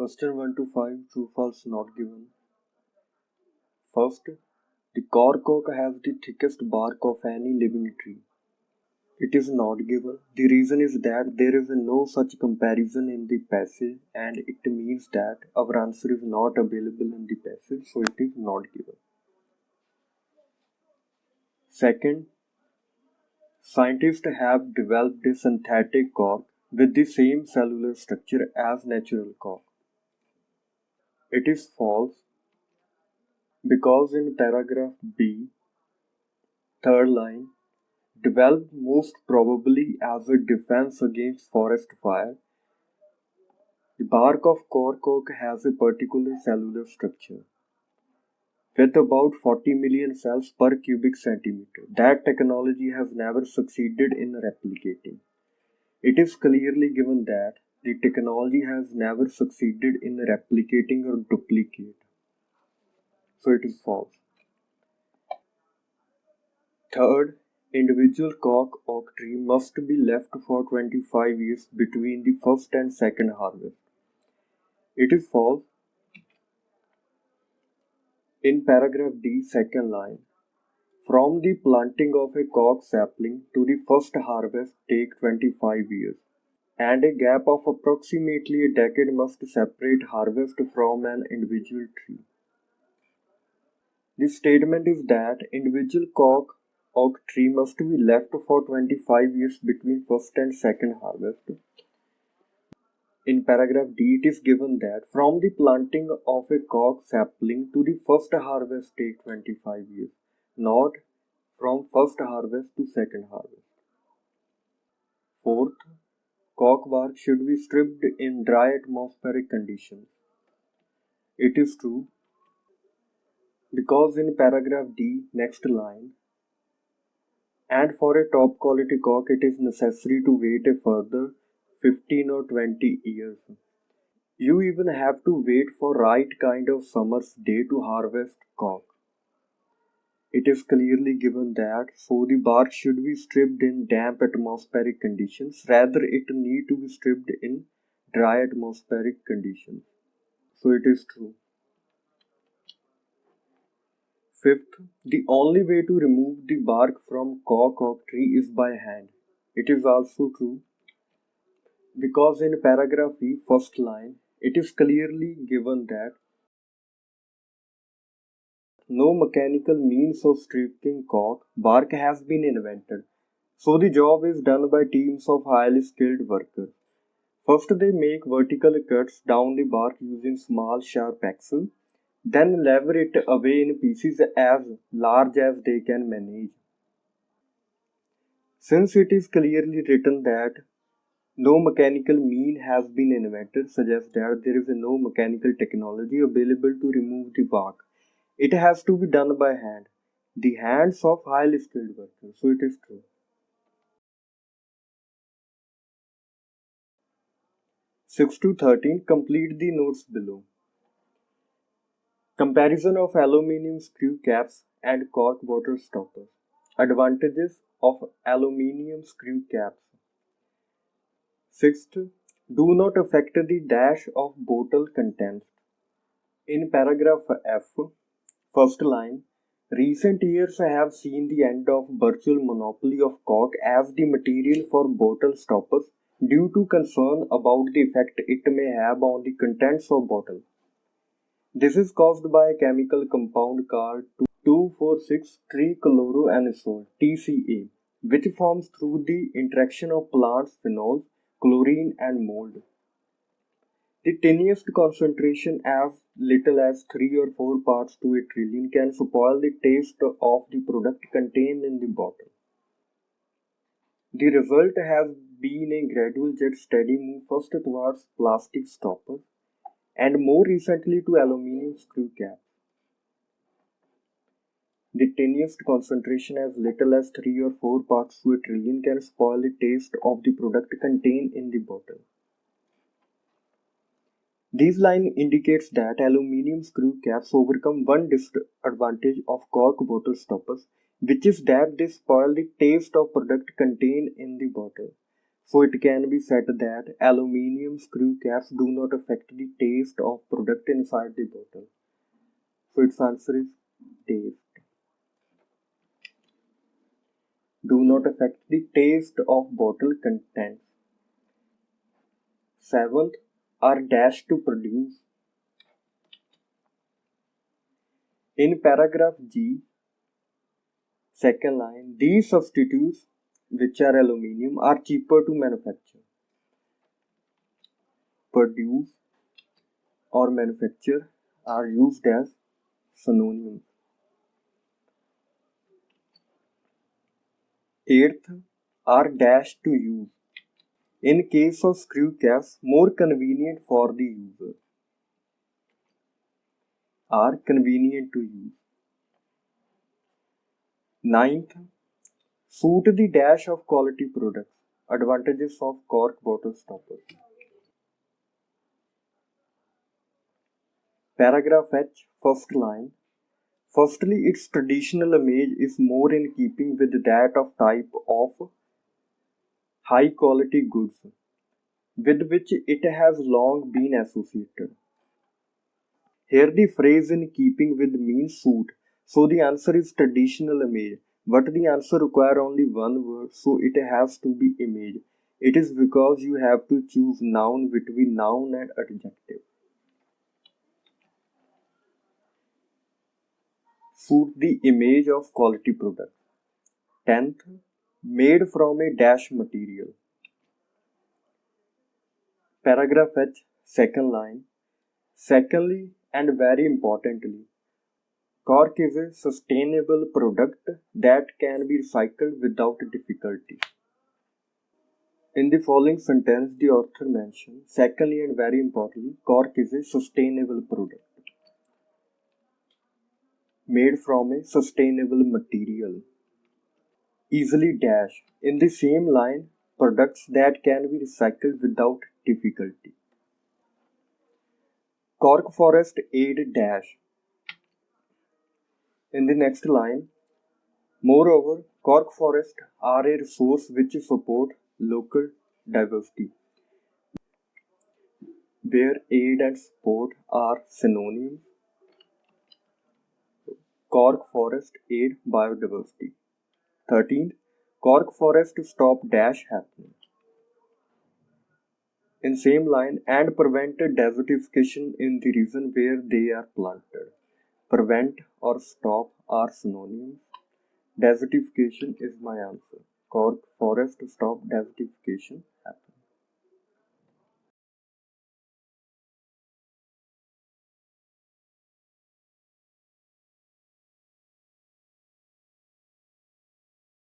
Question 1 to 5, true false not given. First, the Cork oak has the thickest bark of any living tree. It is not given. The reason is that there is no such comparison in the passage, and it means that our answer is not available in the passage, so it is not given. Second, scientists have developed a synthetic cork with the same cellular structure as natural cork. It is false because in paragraph B, third line, developed most probably as a defense against forest fire, the bark of cork oak has a particular cellular structure with about 40 million cells per cubic centimeter. That technology has never succeeded in replicating. It is clearly given that the technology has never succeeded in replicating or duplicate. So it is false. Third, individual cork oak tree must be left for 25 years between the first and second harvest. It is false. In paragraph D, second line, from the planting of a cork sapling to the first harvest take 25 years, and a gap of approximately a decade must separate harvest from an individual tree. The statement is that individual cork oak tree must be left for 25 years between first and second harvest. In paragraph D, it is given that from the planting of a cork sapling to the first harvest take 25 years, not from first harvest to second harvest. Fourth, cork bark should be stripped in dry atmospheric conditions. It is true because in paragraph D, next line, and for a top quality cork it is necessary to wait a further 15 or 20 years. You even have to wait for right kind of summer's day to harvest cork. It is clearly given that so the bark should be stripped in damp atmospheric conditions, rather it need to be stripped in dry atmospheric conditions. So it is true. Fifth, the only way to remove the bark from cork oak tree is by hand. It is also true because in paragraph E, first line, it is clearly given that no mechanical means of stripping cork bark has been invented, so the job is done by teams of highly skilled workers. First, they make vertical cuts down the bark using small sharp axes, then lever it away in pieces as large as they can manage. Since it is clearly written that no mechanical mean has been invented, suggests that there is no mechanical technology available to remove the bark. It has to be done by hand, the hands of highly skilled workers, so it is true. 6 to 13, complete the notes below. Comparison of aluminium screw caps and cork bottle stoppers. Advantages of aluminium screw caps. Sixth, do not affect the dash of bottle contents. In paragraph F, first line, recent years have seen the end of virtual monopoly of cork as the material for bottle stoppers due to concern about the effect it may have on the contents of bottle. This is caused by a chemical compound called 2,4,6-trichloroanisole (TCA), which forms through the interaction of plants' phenols, chlorine, and mold. The tiniest concentration, as little as 3 or 4 parts to a trillion, can spoil the taste of the product contained in the bottle. The result has been a gradual yet steady move first towards plastic stoppers and more recently to aluminium screw caps. The tiniest concentration, as little as 3 or 4 parts to a trillion, can spoil the taste of the product contained in the bottle. This line indicates that aluminium screw caps overcome one disadvantage of cork bottle stoppers, which is that they spoil the taste of product contained in the bottle. So it can be said that aluminium screw caps do not affect the taste of product inside the bottle. So its answer is taste. Do not affect the taste of bottle contents. Seventh, are dashed to produce. In paragraph G, second line, these substitutes, which are aluminium, are cheaper to manufacture. Produce or manufacture are used as synonyms. Eighth, are dashed to use. In case of screw caps, more convenient for the user. Are convenient to use. Ninth, suit the dash of quality products. Advantages of cork bottle stoppers. Paragraph H, first line. Firstly, its traditional image is more in keeping with that of type of high quality goods with which it has long been associated. Here the phrase in keeping with means suit, so the answer is traditional image, but the answer require only one word, so it has to be image. It is because you have to choose noun between noun and adjective. Suit the image of quality product. 10th, made from a dash material. Paragraph H, second line. Secondly, and very importantly, cork is a sustainable product that can be recycled without difficulty. In the following sentence, the author mentions, secondly and very importantly, cork is a sustainable product made from a sustainable material. Easily dash. In the same line, products that can be recycled without difficulty. Cork forest aid dash. In the next line, moreover, cork forests are a resource which support local diversity, where aid and support are synonyms. Cork forest aid biodiversity. 13th, cork forest stop dash happening. In same line, and prevent desertification in the region where they are planted. Prevent or stop are synonyms. Desertification is my answer. Cork forest stop desertification happen.